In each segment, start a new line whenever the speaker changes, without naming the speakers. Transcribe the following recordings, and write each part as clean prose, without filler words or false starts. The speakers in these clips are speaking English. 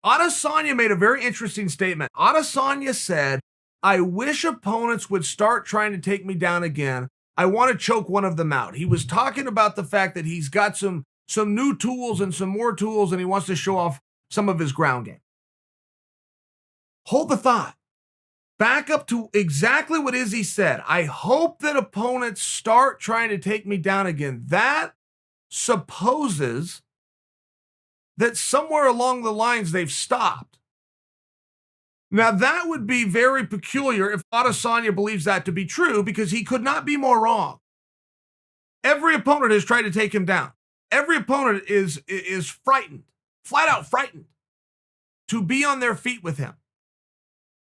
Adesanya made a very interesting statement. Adesanya said, I wish opponents would start trying to take me down again. I want to choke one of them out. He was talking about the fact that he's got some new tools and some more tools, and he wants to show off some of his ground game. Hold the thought. Back up to exactly what Izzy said. I hope that opponents start trying to take me down again. That supposes that somewhere along the lines they've stopped. Now, that would be very peculiar if Adesanya believes that to be true, because he could not be more wrong. Every opponent has tried to take him down. Every opponent is frightened, flat out frightened, to be on their feet with him.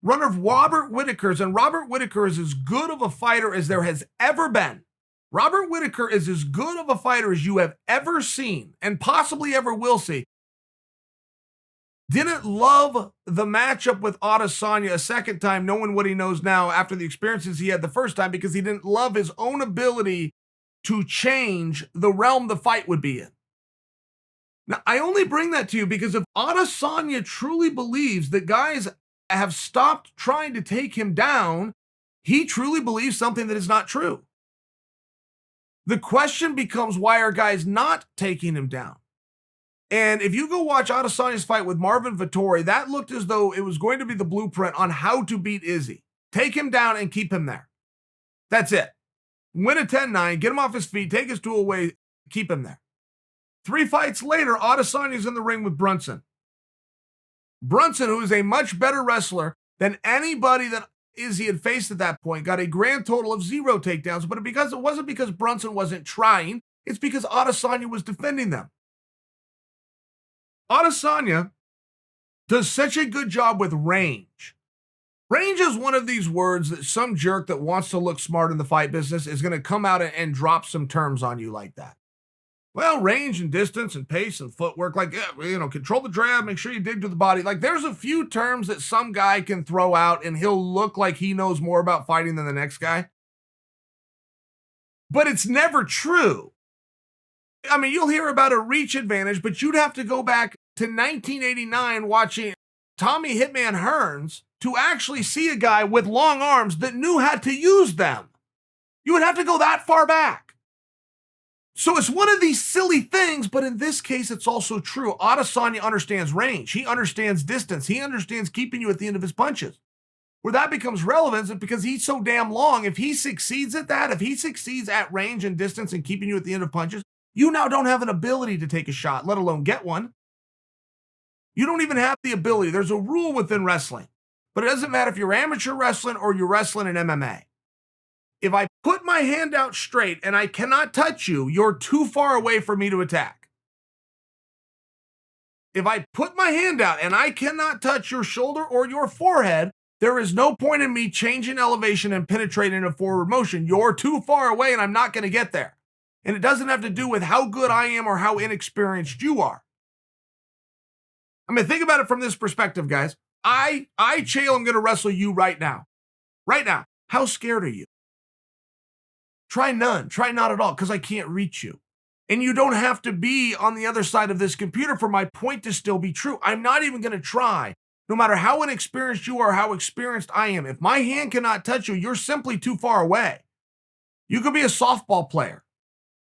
Runner Robert Whittaker's, and Robert Whittaker is as good of a fighter as there has ever been. Robert Whittaker is as good of a fighter as you have ever seen, and possibly ever will see. Didn't love the matchup with Adesanya a second time, knowing what he knows now after the experiences he had the first time, because he didn't love his own ability to change the realm the fight would be in. Now, I only bring that to you because if Adesanya truly believes that guys have stopped trying to take him down, he truly believes something that is not true. The question becomes, why are guys not taking him down? And if you go watch Adesanya's fight with Marvin Vettori, that looked as though it was going to be the blueprint on how to beat Izzy. Take him down and keep him there. That's it. Win a 10-9, get him off his feet, take his tool away, keep him there. 3 fights later, Adesanya's in the ring with Brunson. Brunson, who is a much better wrestler than anybody that Izzy had faced at that point, got a grand total of 0 takedowns, but it wasn't because Brunson wasn't trying, it's because Adesanya was defending them. Adesanya does such a good job with range. Range is one of these words that some jerk that wants to look smart in the fight business is going to come out and drop some terms on you like that. Well, range and distance and pace and footwork, control the jab, make sure you dig to the body. Like, there's a few terms that some guy can throw out and he'll look like he knows more about fighting than the next guy. But it's never true. I mean, you'll hear about a reach advantage, but you'd have to go back to 1989 watching Tommy Hitman Hearns to actually see a guy with long arms that knew how to use them. You would have to go that far back. So it's one of these silly things, but in this case, it's also true. Adesanya understands range. He understands distance. He understands keeping you at the end of his punches. Where that becomes relevant is because he's so damn long. If he succeeds at that, if he succeeds at range and distance and keeping you at the end of punches, you now don't have an ability to take a shot, let alone get one. You don't even have the ability. There's a rule within wrestling, but it doesn't matter if you're amateur wrestling or you're wrestling in MMA. If I put my hand out straight and I cannot touch you, you're too far away for me to attack. If I put my hand out and I cannot touch your shoulder or your forehead, there is no point in me changing elevation and penetrating a forward motion. You're too far away and I'm not going to get there. And it doesn't have to do with how good I am or how inexperienced you are. I mean, think about it from this perspective, guys. Chael, I'm going to wrestle you right now. Right now. How scared are you? Try none. Try not at all, because I can't reach you. And you don't have to be on the other side of this computer for my point to still be true. I'm not even going to try. No matter how inexperienced you are, how experienced I am, if my hand cannot touch you, you're simply too far away. You could be a softball player.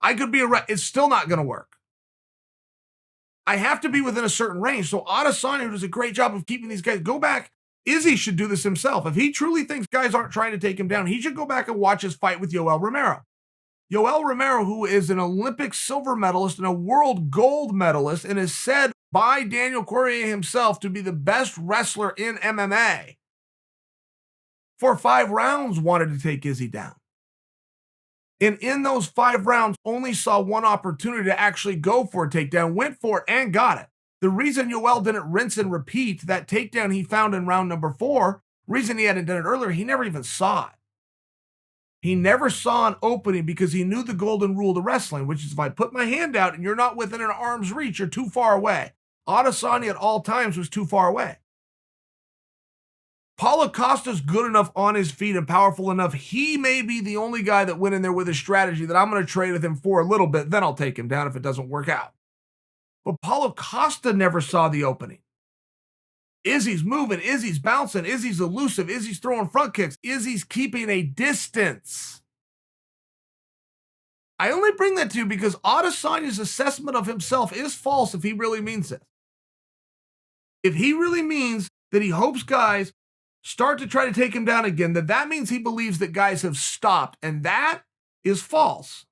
I could be it's still not going to work. I have to be within a certain range. So Adesanya does a great job of keeping these guys. Go back. Izzy should do this himself. If he truly thinks guys aren't trying to take him down, he should go back and watch his fight with Yoel Romero. Yoel Romero, who is an Olympic silver medalist and a world gold medalist, and is said by Daniel Cormier himself to be the best wrestler in MMA, for 5 rounds wanted to take Izzy down. And in those 5 rounds, only saw one opportunity to actually go for a takedown, went for it, and got it. The reason Yoel didn't rinse and repeat that takedown he found in round number 4, reason he hadn't done it earlier, he never even saw it. He never saw an opening because he knew the golden rule to wrestling, which is if I put my hand out and you're not within an arm's reach, you're too far away. Adesanya at all times was too far away. Paulo Costa's good enough on his feet and powerful enough. He may be the only guy that went in there with a strategy that I'm going to trade with him for a little bit, then I'll take him down if it doesn't work out. But Paulo Costa never saw the opening. Izzy's moving, Izzy's bouncing, Izzy's elusive, Izzy's throwing front kicks, Izzy's keeping a distance. I only bring that to you because Adesanya's assessment of himself is false if he really means it. If he really means that he hopes guys start to try to take him down again, that means he believes that guys have stopped, and that is false.